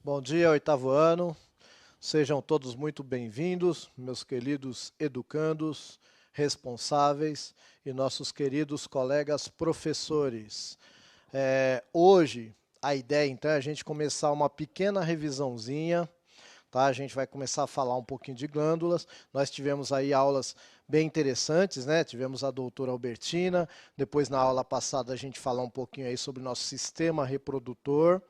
Bom dia, oitavo ano. Sejam todos muito bem-vindos, meus queridos educandos, responsáveis e nossos queridos colegas professores. Hoje, a ideia, então, é a gente começar uma pequena revisãozinha, tá? A gente vai começar a falar um pouquinho de glândulas. Nós tivemos aí aulas bem interessantes, né? Tivemos a doutora Albertina, depois na aula passada a gente falou um pouquinho aí sobre o nosso sistema reprodutor,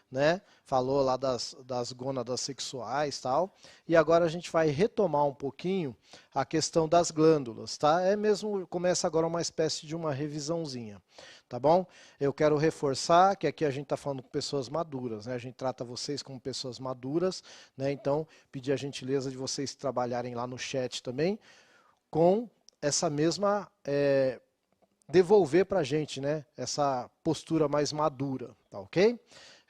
né? Falou lá das gônadas sexuais e tal. E agora a gente vai retomar um pouquinho a questão das glândulas, tá? Começa agora uma espécie de uma revisãozinha, tá bom? Eu quero reforçar que aqui a gente está falando com pessoas maduras, né? A gente trata vocês como pessoas maduras, né? Então, pedir a gentileza de vocês trabalharem lá no chat também com essa mesma... devolver para a gente, né? Essa postura mais madura, tá ok?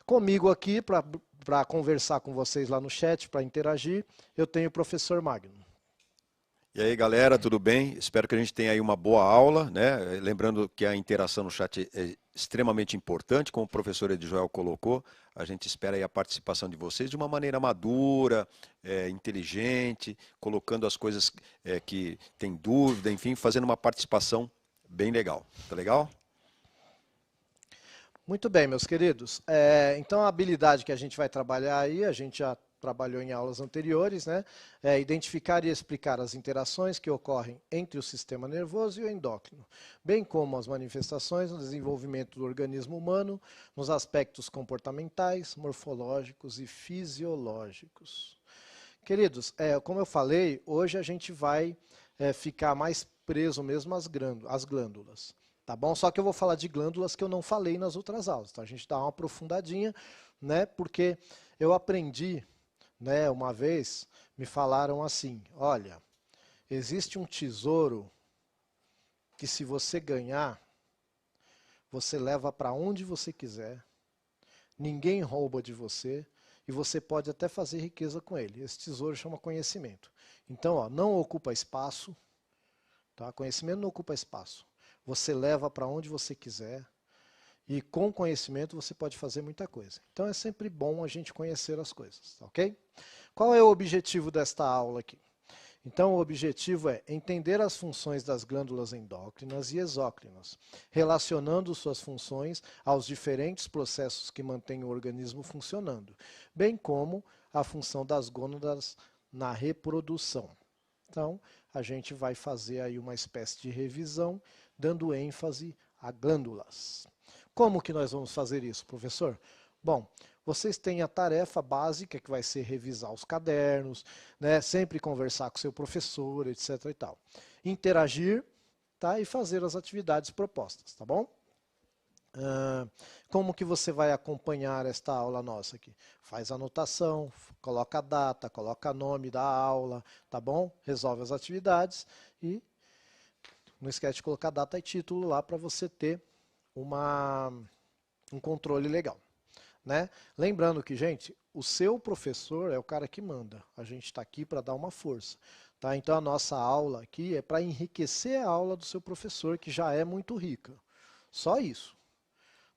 Comigo aqui, para conversar com vocês lá no chat, para interagir, eu tenho o professor Magno. E aí, galera, tudo bem? Espero que a gente tenha aí uma boa aula, né? Lembrando que a interação no chat é extremamente importante, como o professor Edjoel colocou. A gente espera aí a participação de vocês de uma maneira madura, inteligente, colocando as coisas que tem dúvida, enfim, fazendo uma participação bem legal. Tá legal? Muito bem, meus queridos. Então, a habilidade que a gente vai trabalhar aí, a gente já trabalhou em aulas anteriores, né? Identificar e explicar as interações que ocorrem entre o sistema nervoso e o endócrino, bem como as manifestações no desenvolvimento do organismo humano, nos aspectos comportamentais, morfológicos e fisiológicos. Queridos, como eu falei, hoje a gente vai ficar mais preso mesmo às glândulas. Tá bom? Só que eu vou falar de glândulas que eu não falei nas outras aulas. Tá? A gente dá uma aprofundadinha, né? Porque eu aprendi, né? Uma vez me falaram assim: olha, existe um tesouro que se você ganhar, você leva para onde você quiser, ninguém rouba de você e você pode até fazer riqueza com ele. Esse tesouro chama conhecimento. Então, ó, não ocupa espaço, tá? Conhecimento não ocupa espaço. Você leva para onde você quiser e com conhecimento você pode fazer muita coisa. Então é sempre bom a gente conhecer as coisas, ok? Qual é o objetivo desta aula aqui? Então o objetivo é entender as funções das glândulas endócrinas e exócrinas, relacionando suas funções aos diferentes processos que mantêm o organismo funcionando, bem como a função das gônadas na reprodução. Então, a gente vai fazer aí uma espécie de revisão, dando ênfase a glândulas. Como que nós vamos fazer isso, professor? Bom, vocês têm a tarefa básica, que vai ser revisar os cadernos, né? Sempre conversar com seu professor, etc. e tal. Interagir, tá? E fazer as atividades propostas, tá bom? Como que você vai acompanhar esta aula nossa aqui? Faz anotação, coloca a data, coloca nome da aula, tá bom? Resolve as atividades e não esquece de colocar data e título lá para você ter um controle legal, né? Lembrando que, gente, o seu professor é o cara que manda. A gente está aqui para dar uma força, tá? Então a nossa aula aqui é para enriquecer a aula do seu professor, que já é muito rica. Só isso.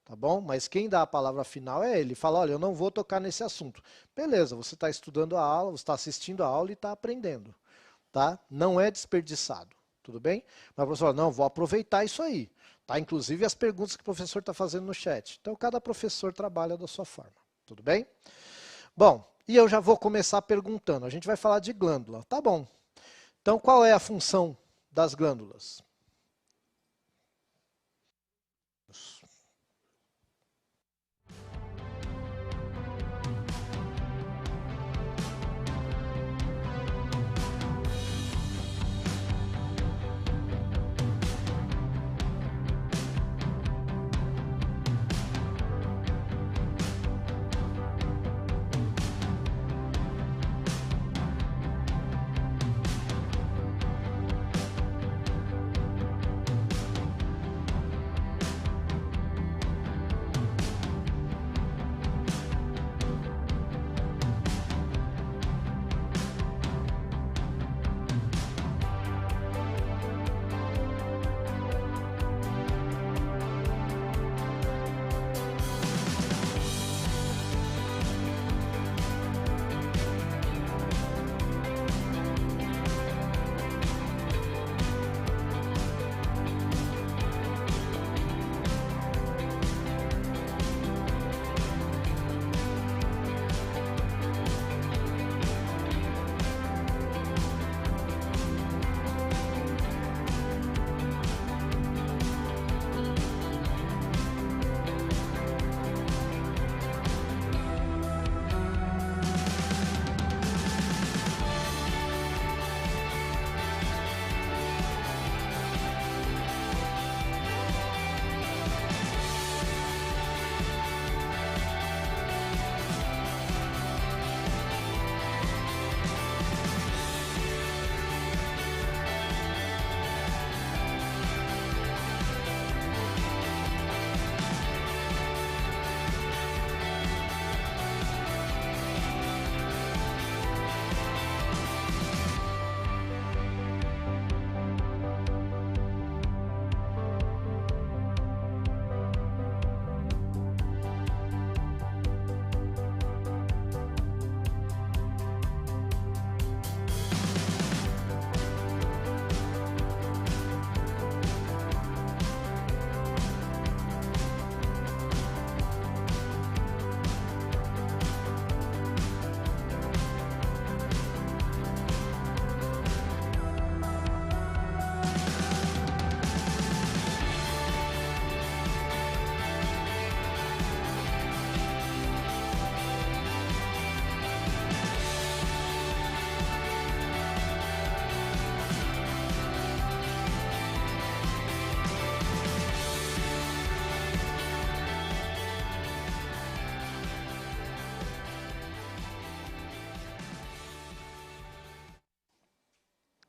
Tá bom? Mas quem dá a palavra final é ele. Fala, olha, eu não vou tocar nesse assunto. Beleza, você está estudando a aula, você está assistindo a aula e está aprendendo. Tá? Não é desperdiçado. Tudo bem? Mas o professor fala, não, vou aproveitar isso aí. Tá? Inclusive as perguntas que o professor está fazendo no chat. Então, cada professor trabalha da sua forma. Tudo bem? Bom, e eu já vou começar perguntando. A gente vai falar de glândula. Tá bom. Então, qual é a função das glândulas?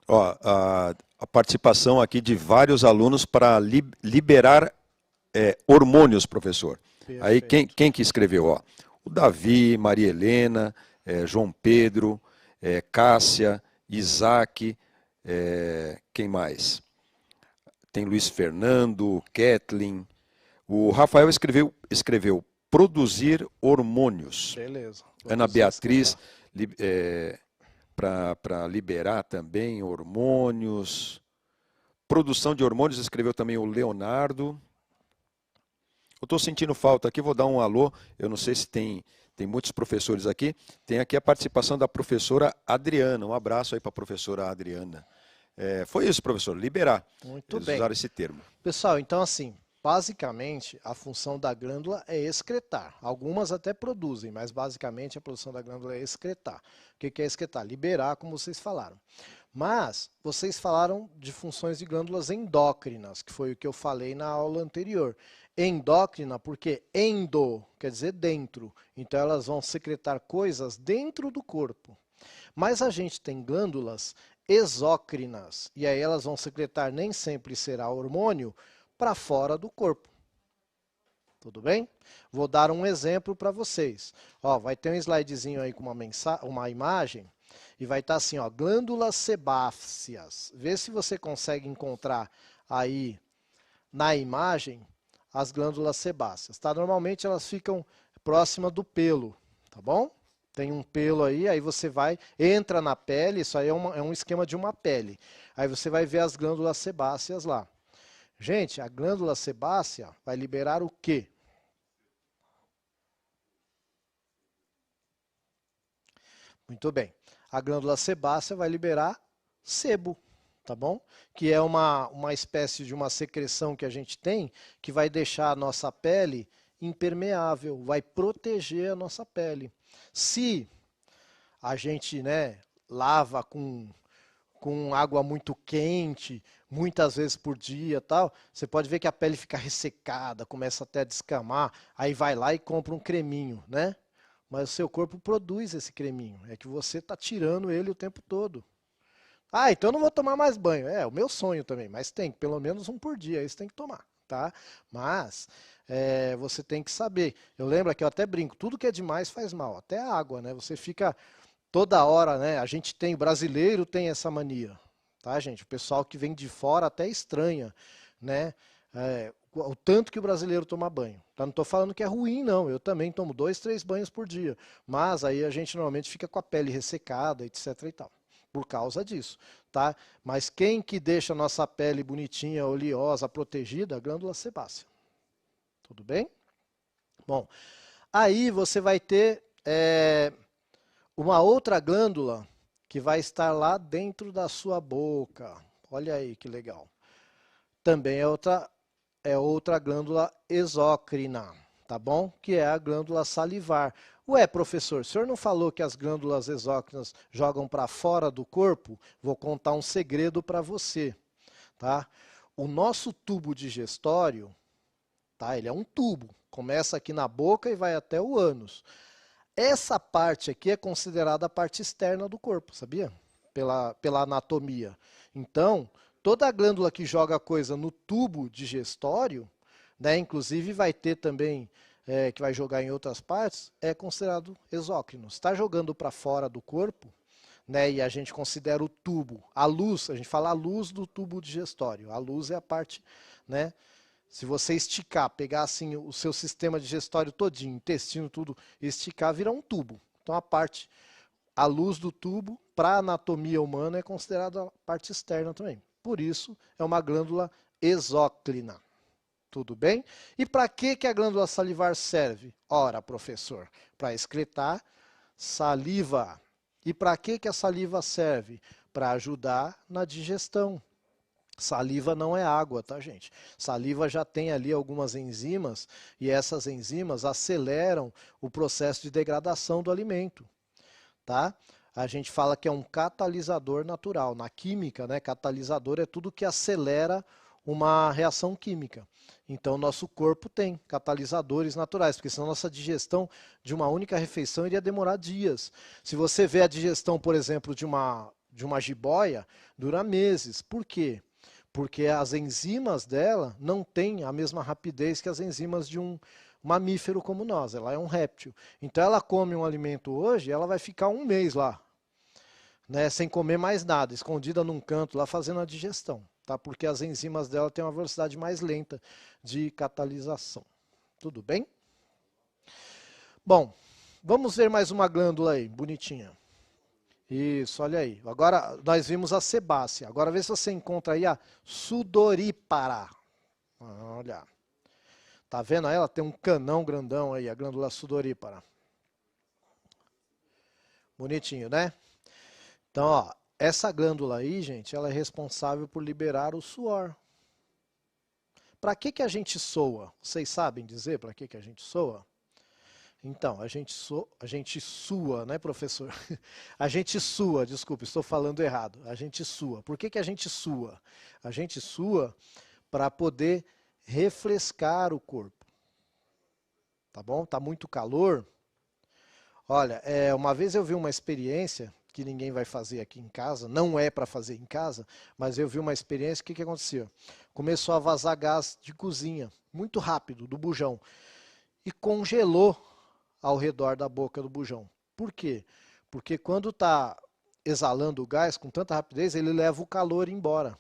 Ó, a participação aqui de vários alunos para liberar hormônios, professor. Aí Perfeito. quem que escreveu? Ó? O Davi, Maria Helena, João Pedro, Cássia, Isaac, quem mais? Tem Luiz Fernando, Kathleen. O Rafael escreveu produzir hormônios. Beleza. Ana Produzir, Beatriz, escrever. para liberar também hormônios. Produção de hormônios, escreveu também o Leonardo. Eu estou sentindo falta aqui, vou dar um alô. Eu não sei se tem muitos professores aqui. Tem aqui a participação da professora Adriana. Um abraço aí para a professora Adriana. Foi isso, professor, liberar. Muito Eles bem. usaram esse termo. Pessoal, então assim, basicamente a função da glândula é excretar. Algumas até produzem, mas basicamente a produção da glândula é excretar. O que é excretar? Liberar, como vocês falaram. Mas vocês falaram de funções de glândulas endócrinas, que foi o que eu falei na aula anterior. Endócrina porque endo quer dizer dentro. Então elas vão secretar coisas dentro do corpo. Mas a gente tem glândulas exócrinas, e aí elas vão secretar, nem sempre será hormônio, para fora do corpo. Tudo bem? Vou dar um exemplo para vocês. Ó, vai ter um slidezinho aí com uma imagem, e vai estar assim, ó, glândulas sebáceas. Vê se você consegue encontrar aí na imagem as glândulas sebáceas. Tá? Normalmente elas ficam próximas do pelo, tá bom? Tem um pelo aí você vai, entra na pele, isso aí é um esquema de uma pele. Aí você vai ver as glândulas sebáceas lá. Gente, a glândula sebácea vai liberar o quê? Muito bem. A glândula sebácea vai liberar sebo, tá bom? Que é uma espécie de uma secreção que a gente tem que vai deixar a nossa pele impermeável, vai proteger a nossa pele. Se a gente, né, lava com água muito quente, muitas vezes por dia, tal, você pode ver que a pele fica ressecada, começa até a descamar, aí vai lá e compra um creminho, né? Mas o seu corpo produz esse creminho, é que você está tirando ele o tempo todo. Ah, então eu não vou tomar mais banho. É o meu sonho também, mas tem, pelo menos um por dia, isso tem que tomar, tá? Mas você tem que saber. Eu lembro que eu até brinco, tudo que é demais faz mal, até a água, né? Você fica toda hora, né? A gente tem, o brasileiro tem essa mania, tá, gente? O pessoal que vem de fora até estranha, né? O tanto que o brasileiro toma banho. Tá? Não estou falando que é ruim, não. Eu também tomo 2, 3 banhos por dia. Mas aí a gente normalmente fica com a pele ressecada, etc e tal. Por causa disso, tá? Mas quem que deixa a nossa pele bonitinha, oleosa, protegida? A glândula sebácea. Tudo bem? Bom, aí você vai ter uma outra glândula que vai estar lá dentro da sua boca. Olha aí que legal. Também é outra glândula exócrina, tá bom? Que é a glândula salivar. Ué, professor, o senhor não falou que as glândulas exócrinas jogam para fora do corpo? Vou contar um segredo para você, tá? O nosso tubo digestório, tá? Ele é um tubo, começa aqui na boca e vai até o ânus. Essa parte aqui é considerada a parte externa do corpo, sabia? Pela anatomia. Então, toda a glândula que joga coisa no tubo digestório, né, inclusive vai ter também, que vai jogar em outras partes, é considerado exócrino. Está jogando para fora do corpo, né, e a gente considera o tubo, a luz, a gente fala a luz do tubo digestório. A luz é a parte, né? Se você esticar, pegar assim o seu sistema digestório todinho, intestino, tudo, esticar, vira um tubo. Então a luz do tubo, para a anatomia humana, é considerada a parte externa também. Por isso, é uma glândula exócrina. Tudo bem? E para que a glândula salivar serve? Ora, professor, para excretar saliva. E para que a saliva serve? Para ajudar na digestão. Saliva não é água, tá, gente? Saliva já tem ali algumas enzimas e essas enzimas aceleram o processo de degradação do alimento, tá? A gente fala que é um catalisador natural. Na química, né, catalisador é tudo que acelera uma reação química. Então, nosso corpo tem catalisadores naturais, porque senão nossa digestão de uma única refeição iria demorar dias. Se você vê a digestão, por exemplo, de de uma jiboia dura meses. Por quê? Porque as enzimas dela não têm a mesma rapidez que as enzimas de um mamífero como nós. Ela é um réptil. Então ela come um alimento hoje, ela vai ficar um mês lá, né, sem comer mais nada, escondida num canto lá fazendo a digestão, tá? Porque as enzimas dela têm uma velocidade mais lenta de catalisação. Tudo bem? Bom, vamos ver mais uma glândula aí, bonitinha. Isso, olha aí. Agora nós vimos a sebácea. Agora vê se você encontra aí a sudorípara. Olha. Tá vendo? Ela tem um canão grandão aí, a glândula sudorípara. Bonitinho, né? Então, ó, essa glândula aí, gente, ela é responsável por liberar o suor. Para que a gente soa? Vocês sabem dizer para que a gente soa? Então, a gente sua, né, professor? A gente sua, desculpe, estou falando errado. A gente sua. Por que a gente sua? A gente sua para poder refrescar o corpo. Tá bom? Tá muito calor? Olha, uma vez eu vi uma experiência que ninguém vai fazer aqui em casa, não é para fazer em casa, mas eu vi uma experiência, o que aconteceu? Começou a vazar gás de cozinha, muito rápido, do bujão, e congelou ao redor da boca do bujão. Por quê? Porque quando está exalando o gás com tanta rapidez, ele leva o calor embora.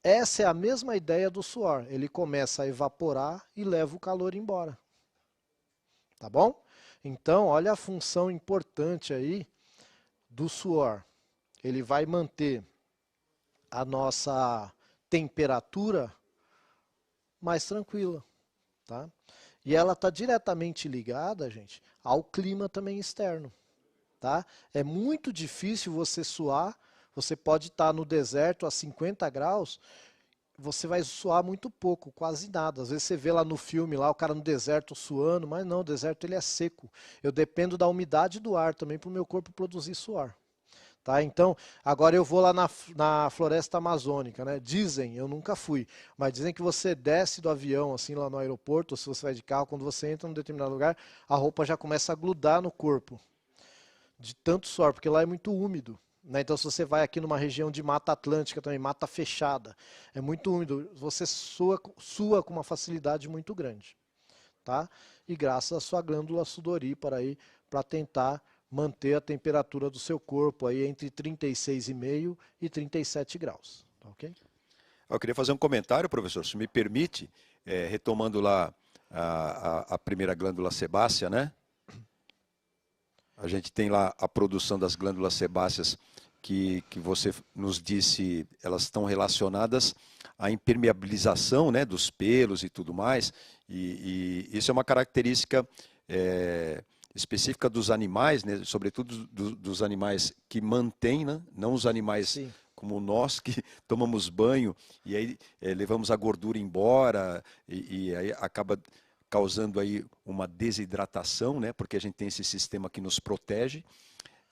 Essa é a mesma ideia do suor. Ele começa a evaporar e leva o calor embora. Tá bom? Então, olha a função importante aí do suor. Ele vai manter a nossa temperatura mais tranquila, tá? E ela está diretamente ligada, gente, ao clima também externo, tá? É muito difícil você suar, você pode estar no deserto a 50 graus, você vai suar muito pouco, quase nada. Às vezes você vê lá no filme, lá o cara no deserto suando, mas não, o deserto ele é seco. Eu dependo da umidade do ar também para o meu corpo produzir suor. Tá? Então, agora eu vou lá na floresta amazônica, né? Dizem, eu nunca fui, mas dizem que você desce do avião, assim, lá no aeroporto, ou se você vai de carro, quando você entra num determinado lugar, a roupa já começa a grudar no corpo, de tanto suor, porque lá é muito úmido. Né? Então, se você vai aqui numa região de mata atlântica também, mata fechada, é muito úmido, você sua com uma facilidade muito grande. Tá? E graças à sua glândula sudorípara aí, para tentar manter a temperatura do seu corpo aí entre 36,5 e 37 graus. Tá, ok? Eu queria fazer um comentário, professor, se me permite, retomando lá a primeira glândula sebácea, né? A gente tem lá a produção das glândulas sebáceas que você nos disse, elas estão relacionadas à impermeabilização, né, dos pelos e tudo mais, e isso é uma característica específica dos animais, né, sobretudo dos animais que mantêm, né, não os animais Sim. como nós que tomamos banho e aí levamos a gordura embora e aí acaba causando aí uma desidratação, né, porque a gente tem esse sistema que nos protege.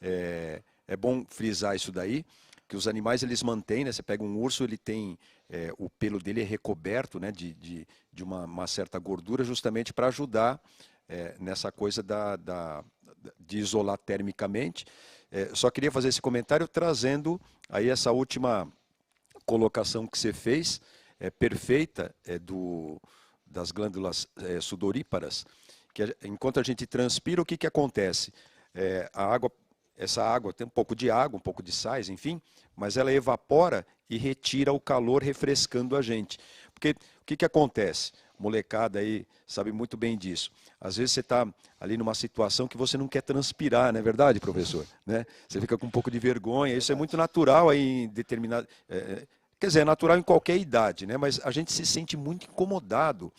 É bom frisar isso daí, que os animais eles mantêm, né, você pega um urso, ele tem, o pelo dele é recoberto, né, de uma certa gordura, justamente para ajudar nessa coisa de isolar termicamente. Só queria fazer esse comentário trazendo aí essa última colocação que você fez, perfeita, das glândulas sudoríparas, que enquanto a gente transpira, o que acontece? Essa água tem um pouco de água, um pouco de sais, enfim, mas ela evapora e retira o calor, refrescando a gente. Porque o que acontece? Molecada aí sabe muito bem disso. Às vezes você está ali numa situação que você não quer transpirar, não é verdade, professor? Né? Você fica com um pouco de vergonha, isso é muito natural aí em determinado... Quer dizer, é natural em qualquer idade, né? Mas a gente se sente muito incomodado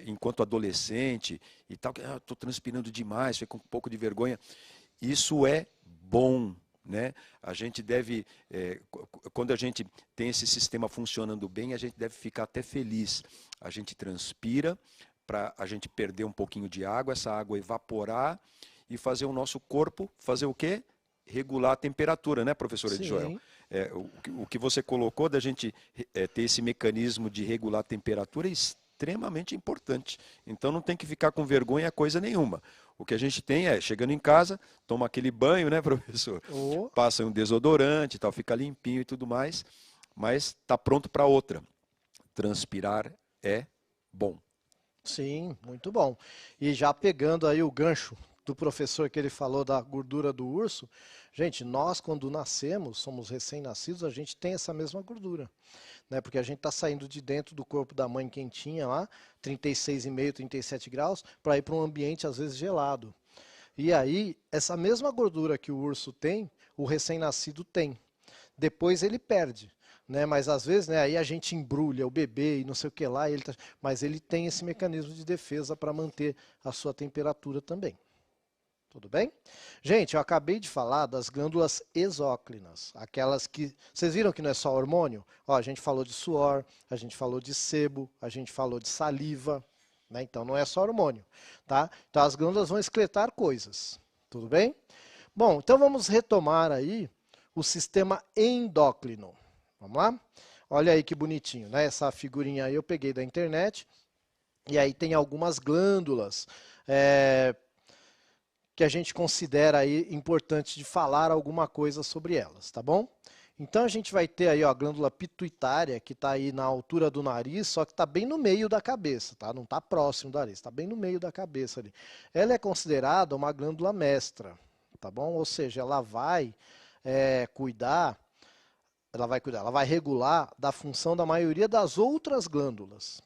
enquanto adolescente e tal. Estou transpirando demais, fico com um pouco de vergonha. Isso é bom, né? A gente deve, quando a gente tem esse sistema funcionando bem, a gente deve ficar até feliz. A gente transpira para a gente perder um pouquinho de água, essa água evaporar e fazer o nosso corpo fazer o quê? Regular a temperatura, né, professora de Joel? O que você colocou da gente ter esse mecanismo de regular a temperatura é extremamente extremamente importante. Então não tem que ficar com vergonha coisa nenhuma. O que a gente tem é, chegando em casa, toma aquele banho, né, professor? Oh. Passa um desodorante e tal, fica limpinho e tudo mais, mas está pronto para outra. Transpirar é bom. Sim, muito bom. E já pegando aí o gancho do professor que ele falou da gordura do urso, gente, nós quando nascemos, somos recém-nascidos, a gente tem essa mesma gordura, né? Porque a gente está saindo de dentro do corpo da mãe quentinha lá, 36,5, 37 graus, para ir para um ambiente às vezes gelado. E aí, essa mesma gordura que o urso tem, o recém-nascido tem. Depois ele perde, né? Mas às vezes, né, aí a gente embrulha o bebê e não sei o que lá, mas ele tem esse mecanismo de defesa para manter a sua temperatura também. Tudo bem? Gente, eu acabei de falar das glândulas exócrinas, aquelas que... Vocês viram que não é só hormônio? Ó, a gente falou de suor, a gente falou de sebo, a gente falou de saliva, né? Então não é só hormônio, tá? Então as glândulas vão excretar coisas, tudo bem? Bom, então vamos retomar aí o sistema endócrino. Vamos lá? Olha aí que bonitinho, né? Essa figurinha aí eu peguei da internet, e aí tem algumas glândulas, que a gente considera aí importante de falar alguma coisa sobre elas, tá bom? Então a gente vai ter aí ó, a glândula pituitária, que está aí na altura do nariz, só que está bem no meio da cabeça, tá? Não está próximo do nariz, está bem no meio da cabeça ali. Ela é considerada uma glândula mestra, tá bom? Ou seja, ela vai ela vai regular da função da maioria das outras glândulas.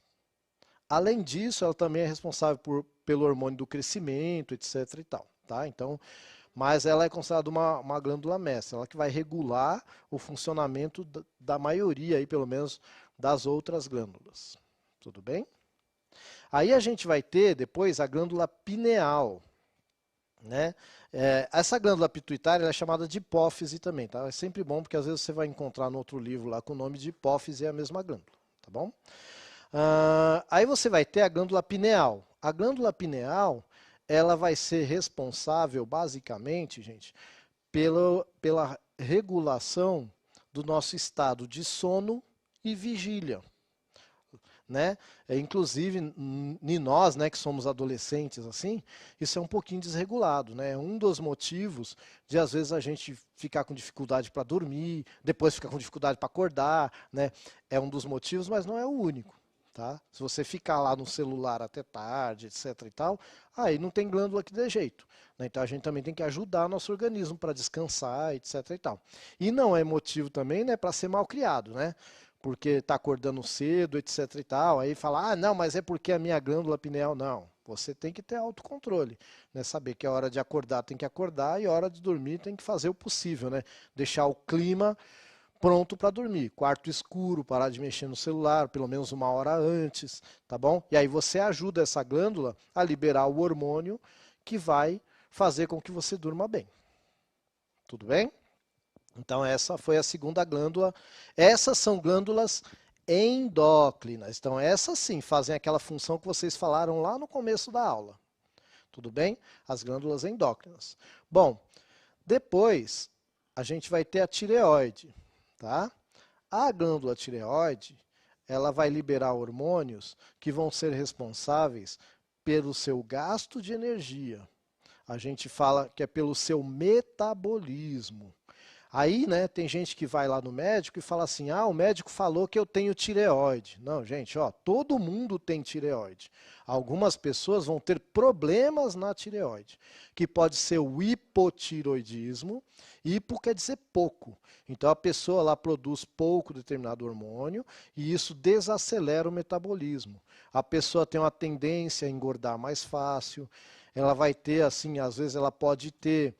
Além disso, ela também é responsável pelo hormônio do crescimento, etc. e tal. Tá? Então, mas ela é considerada uma glândula mestra, ela que vai regular o funcionamento da maioria, aí, pelo menos, das outras glândulas. Tudo bem? Aí a gente vai ter depois a glândula pineal. Né? Essa glândula pituitária é chamada de hipófise também. Tá? É sempre bom, porque às vezes você vai encontrar no outro livro lá com o nome de hipófise, é a mesma glândula. Tá bom? Aí você vai ter a glândula pineal. A glândula pineal, ela vai ser responsável, basicamente, gente, pela regulação do nosso estado de sono e vigília. Né? Inclusive, em nós, né, que somos adolescentes, assim, isso é um pouquinho desregulado. Né? Um dos motivos de, às vezes, a gente ficar com dificuldade para dormir, depois ficar com dificuldade para acordar, né? É um dos motivos, mas não é o único. Tá? Se você ficar lá no celular até tarde, etc e tal, aí não tem glândula que dê jeito. Né? Então a gente também tem que ajudar nosso organismo para descansar, etc e tal. E não é motivo também, né, para ser mal criado, né? Porque está acordando cedo, etc e tal, aí fala, ah, não, mas é porque a minha glândula pineal, não. Você tem que ter autocontrole, né? Saber que a hora de acordar tem que acordar e a hora de dormir tem que fazer o possível, né? Deixar o clima pronto para dormir. Quarto escuro, parar de mexer no celular, pelo menos 1 hora antes, tá bom? E aí você ajuda essa glândula a liberar o hormônio que vai fazer com que você durma bem. Tudo bem? Então essa foi a segunda glândula. Essas são glândulas endócrinas. Então essas sim fazem aquela função que vocês falaram lá no começo da aula. Tudo bem? As glândulas endócrinas. Bom, depois a gente vai ter a tireoide. Tá? A glândula tireoide, ela vai liberar hormônios que vão ser responsáveis pelo seu gasto de energia. A gente fala que é pelo seu metabolismo. Aí, né, tem gente que vai lá no médico e fala assim, ah, o médico falou que eu tenho tireoide. Não, gente, ó, todo mundo tem tireoide. Algumas pessoas vão ter problemas na tireoide, que pode ser o hipotiroidismo. Hipo quer dizer pouco. Então a pessoa lá produz pouco determinado hormônio e isso desacelera o metabolismo. A pessoa tem uma tendência a engordar mais fácil. Ela vai ter, assim, às vezes ela pode ter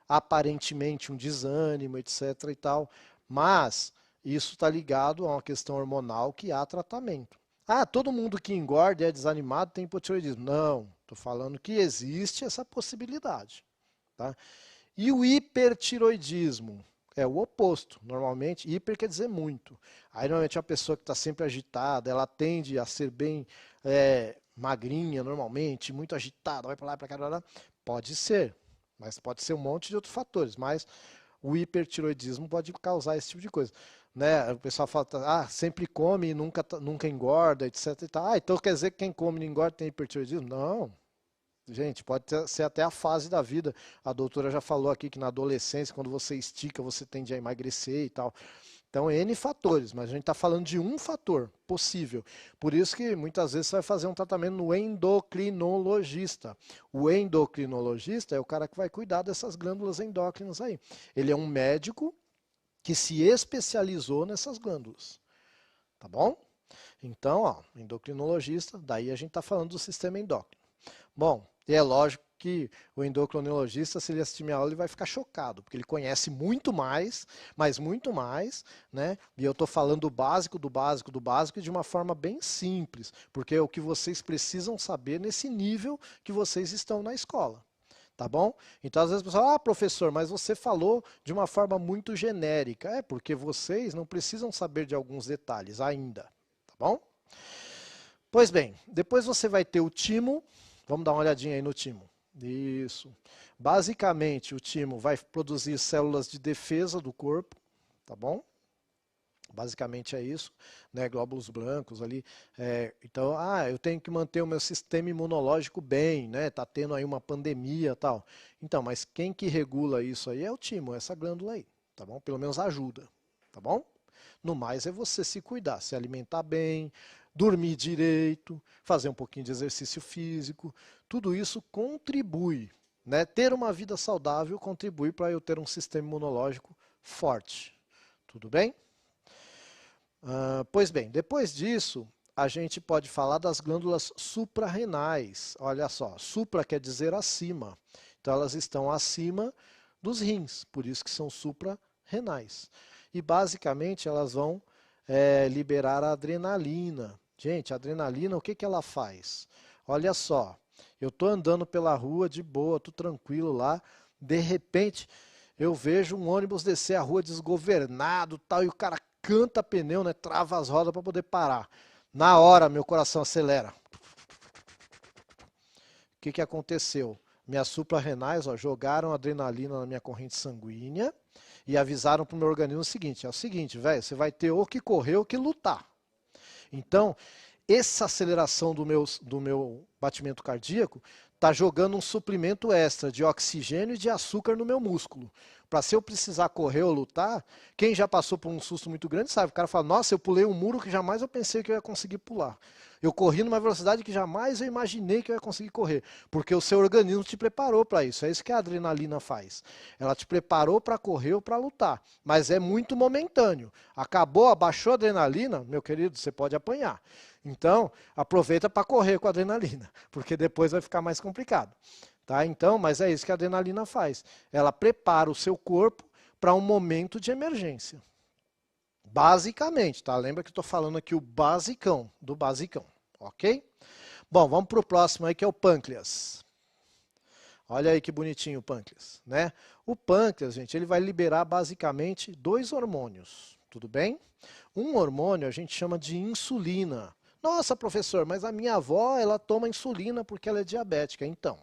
aparentemente um desânimo, etc. e tal, mas isso está ligado a uma questão hormonal que há tratamento. Ah, todo mundo que engorda e é desanimado tem hipotireoidismo. Não, estou falando que existe essa possibilidade. Tá? E o hipertiroidismo é o oposto. Normalmente, hiper quer dizer muito. Aí, normalmente, a pessoa que está sempre agitada, ela tende a ser bem magrinha, normalmente, muito agitada, vai para lá, para cá, pode ser. Mas pode ser um monte de outros fatores, mas o hipertiroidismo pode causar esse tipo de coisa. né? O pessoal fala, ah, sempre come e nunca engorda, etc. E tal. Ah, então quer dizer que quem come e não engorda tem hipertireoidismo? Não. Gente, pode ser até a fase da vida. A doutora já falou aqui que na adolescência, quando você estica, você tende a emagrecer e tal. Então, N fatores, mas a gente está falando de um fator possível. Por isso que muitas vezes você vai fazer um tratamento no endocrinologista. O endocrinologista é o cara que vai cuidar dessas glândulas endócrinas aí. Ele é um médico que se especializou nessas glândulas. Tá bom? Então, ó, endocrinologista, daí a gente está falando do sistema endócrino. Bom, e é lógico que o endocrinologista, se ele assistir minha aula, ele vai ficar chocado, porque ele conhece muito mais, mas muito mais, né? E eu estou falando do básico, do básico, do básico, e de uma forma bem simples, porque é o que vocês precisam saber nesse nível que vocês estão na escola. Tá bom? Então, às vezes, o pessoal, ah, professor, mas você falou de uma forma muito genérica. É, porque vocês não precisam saber de alguns detalhes ainda. Tá bom? Pois bem, depois você vai ter o timo. Vamos dar uma olhadinha aí no timo. Isso. Basicamente, o timo vai produzir células de defesa do corpo, tá bom? Basicamente é isso, né? Glóbulos brancos ali. Então, eu tenho que manter o meu sistema imunológico bem, né? Tá tendo aí uma pandemia e tal. Então, mas quem que regula isso aí é o timo, essa glândula aí, tá bom? Pelo menos ajuda, tá bom? No mais é você se cuidar, se alimentar bem, dormir direito, fazer um pouquinho de exercício físico. Tudo isso contribui, né? Ter uma vida saudável contribui para eu ter um sistema imunológico forte. Tudo bem? Pois bem, depois disso, a gente pode falar das glândulas suprarrenais. Olha só, supra quer dizer acima. Então, elas estão acima dos rins, por isso que são suprarrenais. E, basicamente, elas vão liberar a adrenalina. Gente, a adrenalina, o que que ela faz? Olha só, eu estou andando pela rua de boa, estou tranquilo lá, de repente, eu vejo um ônibus descer a rua desgovernado tal, e o cara canta pneu, né? Trava as rodas para poder parar. Na hora, meu coração acelera. O que que aconteceu? Minhas suprarrenais jogaram adrenalina na minha corrente sanguínea e avisaram para o meu organismo o seguinte, velho, você vai ter ou que correr ou que lutar. Então, essa aceleração do meu batimento cardíaco está jogando um suplemento extra de oxigênio e de açúcar no meu músculo. Para se eu precisar correr ou lutar, quem já passou por um susto muito grande sabe, o cara fala, nossa, eu pulei um muro que jamais eu pensei que eu ia conseguir pular. Eu corri numa velocidade que jamais eu imaginei que eu ia conseguir correr, porque o seu organismo te preparou para isso, é isso que a adrenalina faz. Ela te preparou para correr ou para lutar, mas é muito momentâneo. Acabou, abaixou a adrenalina, meu querido, você pode apanhar. Então, aproveita para correr com a adrenalina, porque depois vai ficar mais complicado. Tá? Então, mas é isso que a adrenalina faz. Ela prepara o seu corpo para um momento de emergência. Basicamente, tá? Lembra que eu estou falando aqui o basicão do basicão, ok? Bom, vamos para o próximo aí que é o pâncreas. Olha aí que bonitinho o pâncreas, né? O pâncreas, gente, ele vai liberar basicamente 2 hormônios, tudo bem? Um hormônio a gente chama de insulina. Nossa, professor, mas a minha avó, ela toma insulina porque ela é diabética. Então,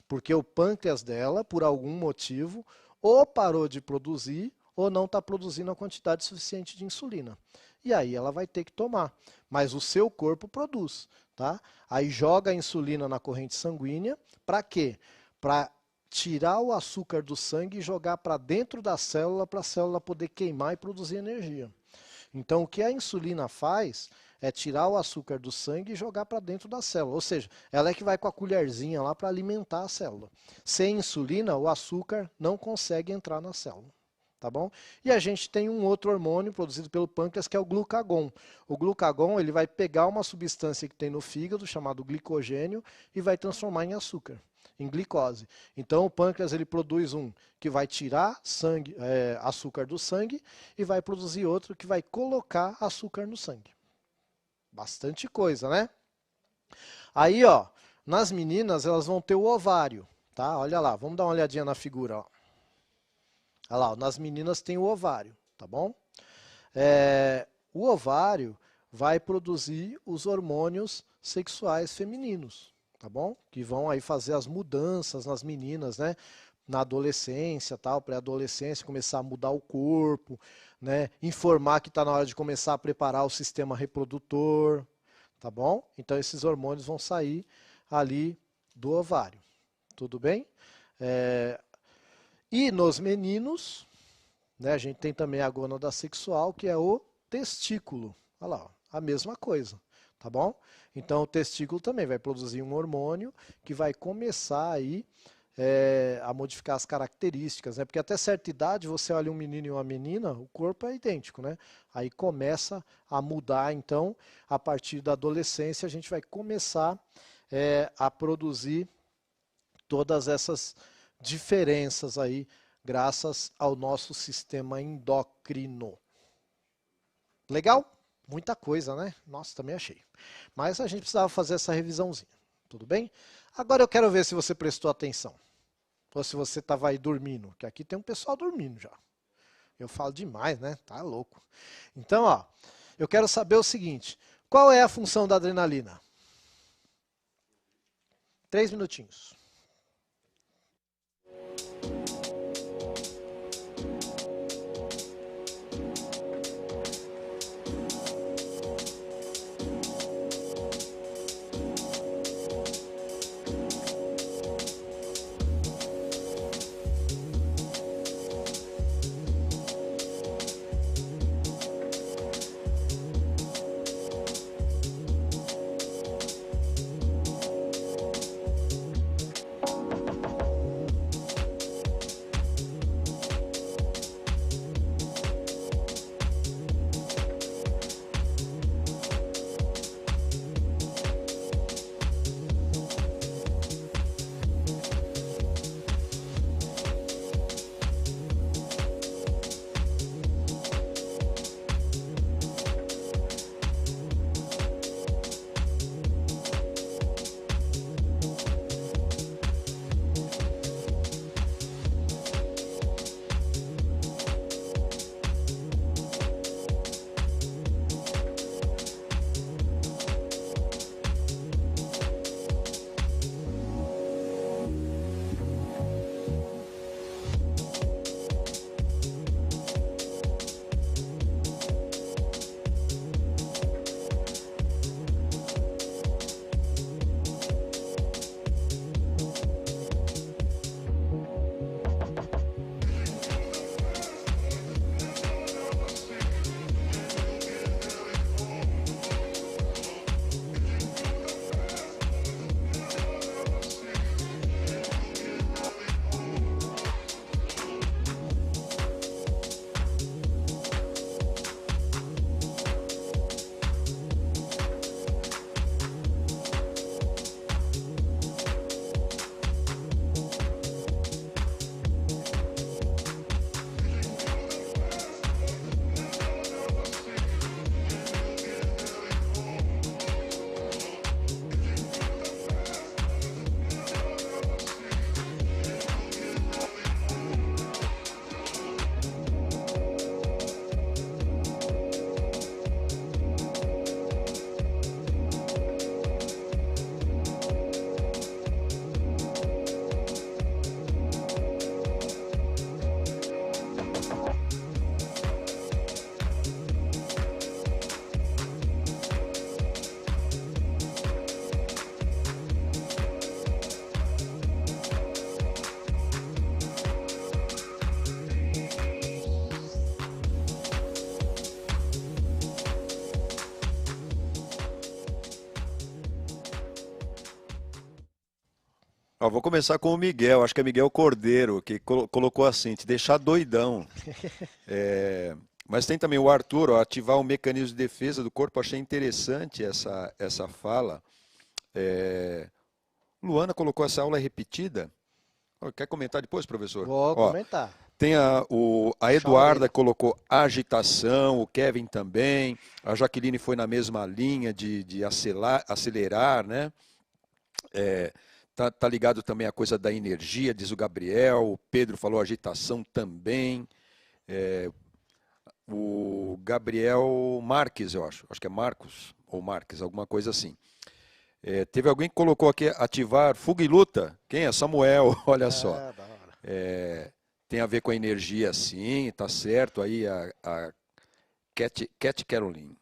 porque o pâncreas dela, por algum motivo, ou parou de produzir, ou não está produzindo a quantidade suficiente de insulina. E aí ela vai ter que tomar. Mas o seu corpo produz, tá? Aí joga a insulina na corrente sanguínea, para quê? Para tirar o açúcar do sangue e jogar para dentro da célula, para a célula poder queimar e produzir energia. Então, o que a insulina faz é tirar o açúcar do sangue e jogar para dentro da célula. Ou seja, ela é que vai com a colherzinha lá para alimentar a célula. Sem insulina, o açúcar não consegue entrar na célula. Tá bom? E a gente tem um outro hormônio produzido pelo pâncreas, que é o glucagon. O glucagon ele vai pegar uma substância que tem no fígado, chamado glicogênio, e vai transformar em açúcar, em glicose. Então o pâncreas ele produz um que vai tirar açúcar do sangue e vai produzir outro que vai colocar açúcar no sangue. Bastante coisa, né? Aí, ó, nas meninas elas vão ter o ovário, tá? Olha lá, vamos dar uma olhadinha na figura, ó. Olha lá, nas meninas tem o ovário, tá bom? O ovário vai produzir os hormônios sexuais femininos, tá bom? Que vão aí fazer as mudanças nas meninas, né? na adolescência, tal, pré-adolescência, começar a mudar o corpo, né? Informar que está na hora de começar a preparar o sistema reprodutor, tá bom? Então esses hormônios vão sair ali do ovário, tudo bem? E nos meninos, né, a gente tem também a gônada sexual, que é o testículo. Olha lá, ó, a mesma coisa, tá bom? Então o testículo também vai produzir um hormônio que vai começar aí a modificar as características, né? Porque até certa idade você olha um menino e uma menina, o corpo é idêntico, né? Aí começa a mudar, então, a partir da adolescência a gente vai começar a produzir todas essas diferenças aí, graças ao nosso sistema endócrino. Legal? Muita coisa, né? Nossa, também achei. Mas a gente precisava fazer essa revisãozinha, tudo bem? Agora eu quero ver se você prestou atenção. Ou se você estava aí dormindo, que aqui tem um pessoal dormindo já. Eu falo demais, né? Tá louco. Então, ó, eu quero saber o seguinte, qual é a função da adrenalina? 3 minutinhos. Ó, vou começar com o Miguel, acho que é Miguel Cordeiro, que colocou assim, te deixar doidão. Mas tem também o Arthur, ó, ativar o mecanismo de defesa do corpo, achei interessante essa fala. Luana colocou essa aula repetida. Quer comentar depois, professor? Vou comentar. Tem a Eduarda colocou agitação, o Kevin também, a Jaqueline foi na mesma linha de acelerar, né? Tá ligado também a coisa da energia, diz o Gabriel, o Pedro falou agitação também, o Gabriel Marques, eu acho que é Marcos, ou Marques, alguma coisa assim. Teve alguém que colocou aqui ativar fuga e luta, quem é? Samuel, olha só. Tem a ver com a energia, sim, tá certo. Aí a Cat Caroline.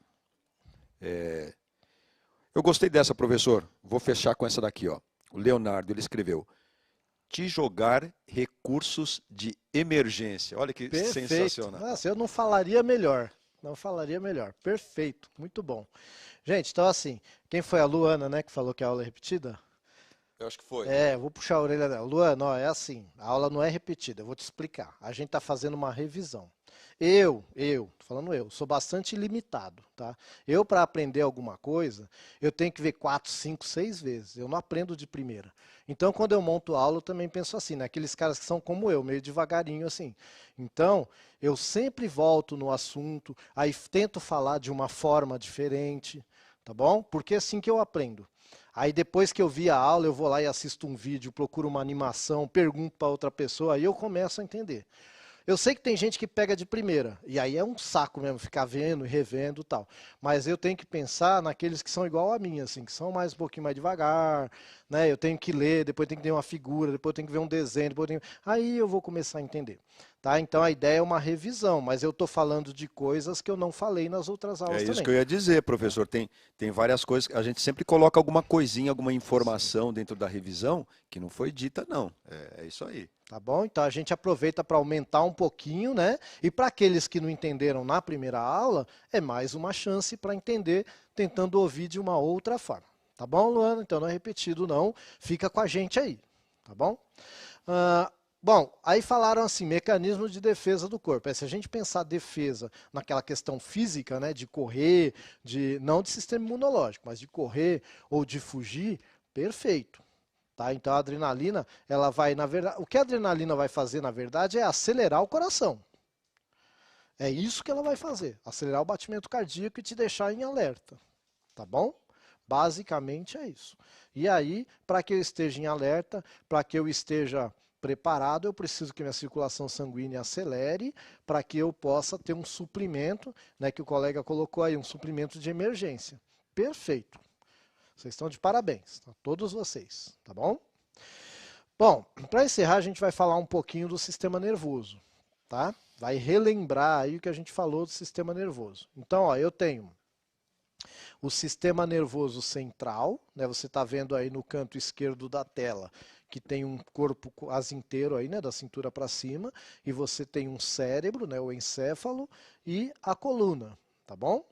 Eu gostei dessa, professor. Vou fechar com essa daqui, ó. O Leonardo, ele escreveu: te jogar recursos de emergência. Olha que Perfeito. sensacional. Nossa, eu não falaria melhor. Não falaria melhor. Perfeito. Muito bom. Gente, então assim, quem foi a Luana, né, que falou que a aula é repetida? Eu acho que foi. Eu vou puxar a orelha dela. Luana, ó, é assim, a aula não é repetida, eu vou te explicar. A gente está fazendo uma revisão. Tô falando eu, sou bastante limitado, tá? Eu, para aprender alguma coisa, eu tenho que ver 4, 5, 6 vezes. Eu não aprendo de primeira. Então, quando eu monto aula, eu também penso assim, né? Aqueles caras que são como eu, meio devagarinho assim. Então, eu sempre volto no assunto, aí tento falar de uma forma diferente, tá bom? Porque é assim que eu aprendo. Aí depois que eu vi a aula, eu vou lá e assisto um vídeo, procuro uma animação, pergunto para outra pessoa, aí eu começo a entender. Eu sei que tem gente que pega de primeira, e aí é um saco mesmo ficar vendo e revendo e tal. Mas eu tenho que pensar naqueles que são igual a mim, assim, que são mais um pouquinho mais devagar, né? Eu tenho que ler, depois tenho que ver uma figura, depois tenho que ver um desenho, aí eu vou começar a entender. Tá? Então a ideia é uma revisão, mas eu estou falando de coisas que eu não falei nas outras aulas É isso também. que eu ia dizer, professor. Tem várias coisas. A gente sempre coloca alguma coisinha, alguma informação dentro da revisão que não foi dita, não. É isso aí. Tá bom? Então a gente aproveita para aumentar um pouquinho, né? E para aqueles que não entenderam na primeira aula, é mais uma chance para entender, tentando ouvir de uma outra forma. Tá bom, Luana? Então não é repetido, não. Fica com a gente aí. Tá bom? Bom, aí falaram assim, mecanismo de defesa do corpo. Se a gente pensar defesa naquela questão física, né, de correr, não de sistema imunológico, mas de correr ou de fugir, perfeito. Tá? Então a adrenalina, ela vai, na verdade, o que a adrenalina vai fazer, na verdade, é acelerar o coração. É isso que ela vai fazer, acelerar o batimento cardíaco e te deixar em alerta. Tá bom? Basicamente é isso. E aí, para que eu esteja em alerta, para que eu esteja preparado, eu preciso que minha circulação sanguínea acelere para que eu possa ter um suprimento, né, que o colega colocou aí, um suprimento de emergência. Perfeito. Vocês estão de parabéns, tá? Todos vocês, tá bom? Bom, para encerrar, a gente vai falar um pouquinho do sistema nervoso, tá? Vai relembrar aí o que a gente falou do sistema nervoso. Então, ó, eu tenho o sistema nervoso central, né? Você está vendo aí no canto esquerdo da tela que tem um corpo quase inteiro aí, né, da cintura para cima, e você tem um cérebro, né, o encéfalo, e a coluna, tá bom?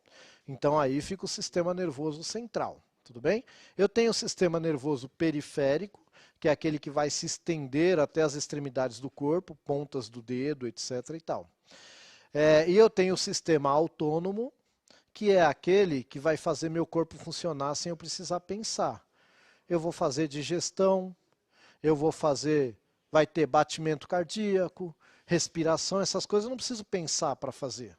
Então aí fica o sistema nervoso central, tudo bem? Eu tenho o sistema nervoso periférico, que é aquele que vai se estender até as extremidades do corpo, pontas do dedo, etc. e tal. E eu tenho o sistema autônomo, que é aquele que vai fazer meu corpo funcionar sem eu precisar pensar. Eu vou fazer digestão, vai ter batimento cardíaco, respiração, essas coisas eu não preciso pensar para fazer.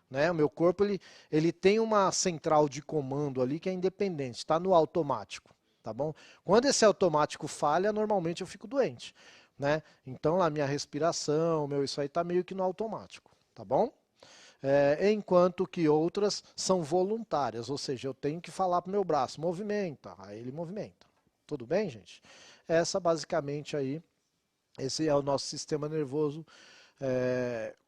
Né? O meu corpo ele tem uma central de comando ali que é independente, está no automático. Tá bom? Quando esse automático falha, normalmente eu fico doente. Né? Então lá minha respiração, isso aí está meio que no automático. Tá bom? Enquanto que outras são voluntárias, ou seja, eu tenho que falar para o meu braço, movimenta, aí ele movimenta. Tudo bem, gente? Essa basicamente aí, esse é o nosso sistema nervoso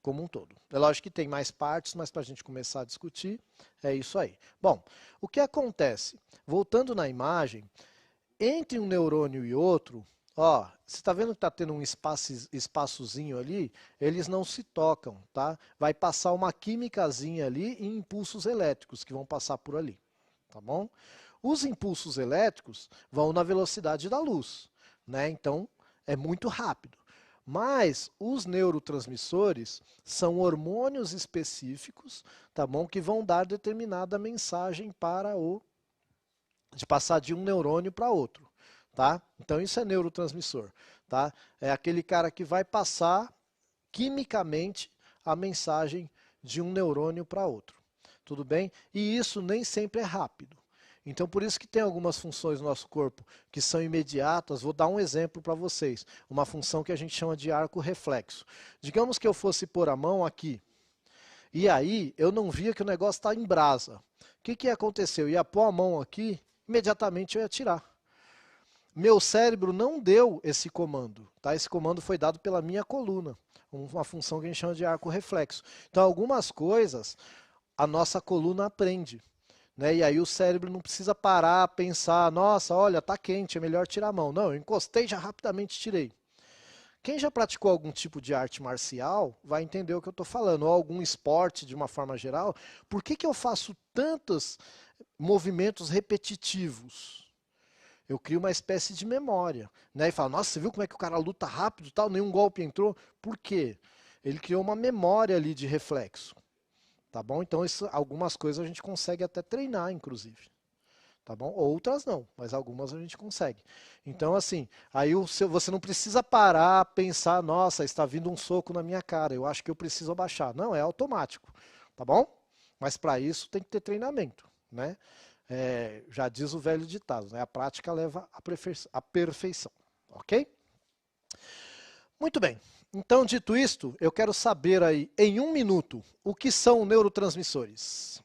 como um todo. É lógico que tem mais partes, mas para a gente começar a discutir, é isso aí. Bom, o que acontece? Voltando na imagem, entre um neurônio e outro, ó, você está vendo que está tendo um espaçozinho ali? Eles não se tocam, tá? Vai passar uma químicazinha ali e impulsos elétricos que vão passar por ali, tá bom? Os impulsos elétricos vão na velocidade da luz, né? Então é muito rápido. Mas os neurotransmissores são hormônios específicos, tá bom? Que vão dar determinada mensagem para de passar de um neurônio para outro, tá? Então isso é neurotransmissor, tá? É aquele cara que vai passar quimicamente a mensagem de um neurônio para outro, tudo bem? E isso nem sempre é rápido. Então por isso que tem algumas funções no nosso corpo que são imediatas. Vou dar um exemplo para vocês, uma função que a gente chama de arco reflexo. Digamos que eu fosse pôr a mão aqui, e aí eu não via que o negócio está em brasa. O que ia acontecer? Eu ia pôr a mão aqui, imediatamente eu ia tirar. meu cérebro não deu esse comando, tá? Esse comando foi dado pela minha coluna, uma função que a gente chama de arco reflexo. Então, algumas coisas a nossa coluna aprende, né? E aí o cérebro não precisa parar, pensar, nossa, olha, tá quente, é melhor tirar a mão. Não, eu encostei, já rapidamente tirei. Quem já praticou algum tipo de arte marcial vai entender o que eu estou falando, ou algum esporte de uma forma geral. Por que eu faço tantos movimentos repetitivos? Eu crio uma espécie de memória, né? E falo, nossa, você viu como é que o cara luta rápido e tal, nenhum golpe entrou? Por quê? Ele criou uma memória ali de reflexo, tá bom? Então algumas coisas a gente consegue até treinar, inclusive. Tá bom? Outras não, mas algumas a gente consegue. Então, assim, aí você não precisa parar, pensar, nossa, está vindo um soco na minha cara, eu acho que eu preciso abaixar. Não, é automático, tá bom? Mas para isso tem que ter treinamento, né? Já diz o velho ditado, né? A prática leva à perfeição, ok? Muito bem. Então, dito isto, eu quero saber aí, em 1 minuto, o que são neurotransmissores?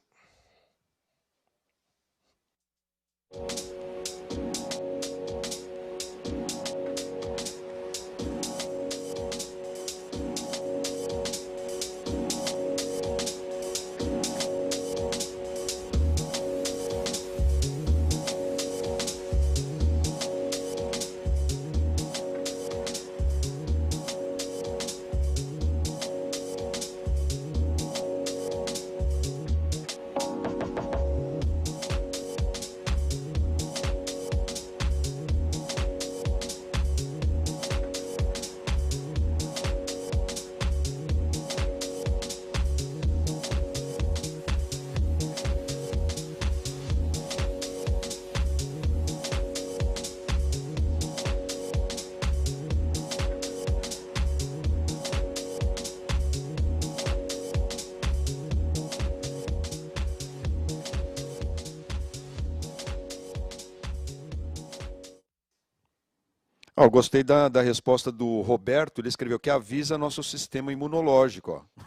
Eu gostei da resposta do Roberto, ele escreveu que avisa nosso sistema imunológico. Ó.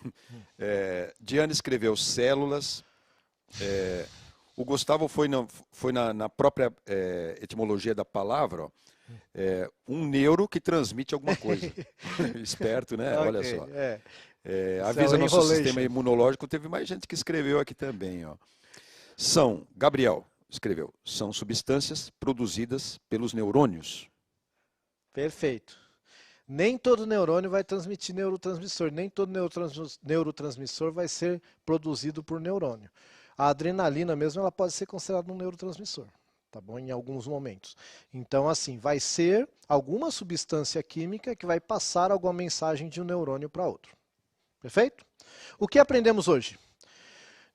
Diana escreveu células. O Gustavo foi na própria etimologia da palavra, ó, um neuro que transmite alguma coisa. Esperto, né? Okay, olha só. Avisa nosso sistema imunológico. Teve mais gente que escreveu aqui também. Ó. Gabriel escreveu, são substâncias produzidas pelos neurônios. Perfeito. Nem todo neurônio vai transmitir neurotransmissor, nem todo neurotransmissor vai ser produzido por neurônio. A adrenalina mesmo, ela pode ser considerada um neurotransmissor, tá bom? Em alguns momentos. Então, assim, vai ser alguma substância química que vai passar alguma mensagem de um neurônio para outro. Perfeito? O que aprendemos hoje?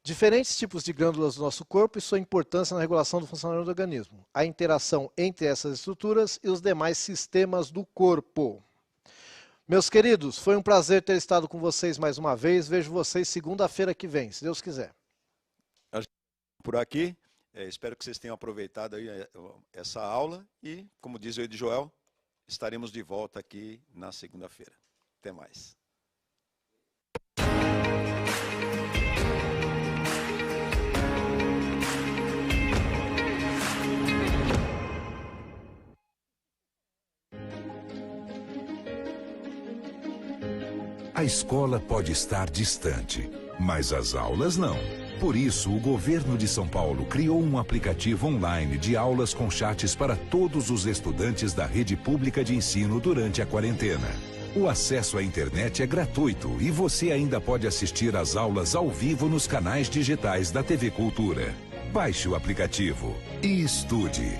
Diferentes tipos de glândulas do nosso corpo e sua importância na regulação do funcionamento do organismo. A interação entre essas estruturas e os demais sistemas do corpo. Meus queridos, foi um prazer ter estado com vocês mais uma vez. Vejo vocês segunda-feira que vem, se Deus quiser. Por aqui, espero que vocês tenham aproveitado aí essa aula e, como diz o Ed Joel, estaremos de volta aqui na segunda-feira. Até mais. A escola pode estar distante, mas as aulas não. Por isso, o governo de São Paulo criou um aplicativo online de aulas com chats para todos os estudantes da rede pública de ensino durante a quarentena. O acesso à internet é gratuito e você ainda pode assistir às aulas ao vivo nos canais digitais da TV Cultura. Baixe o aplicativo e estude.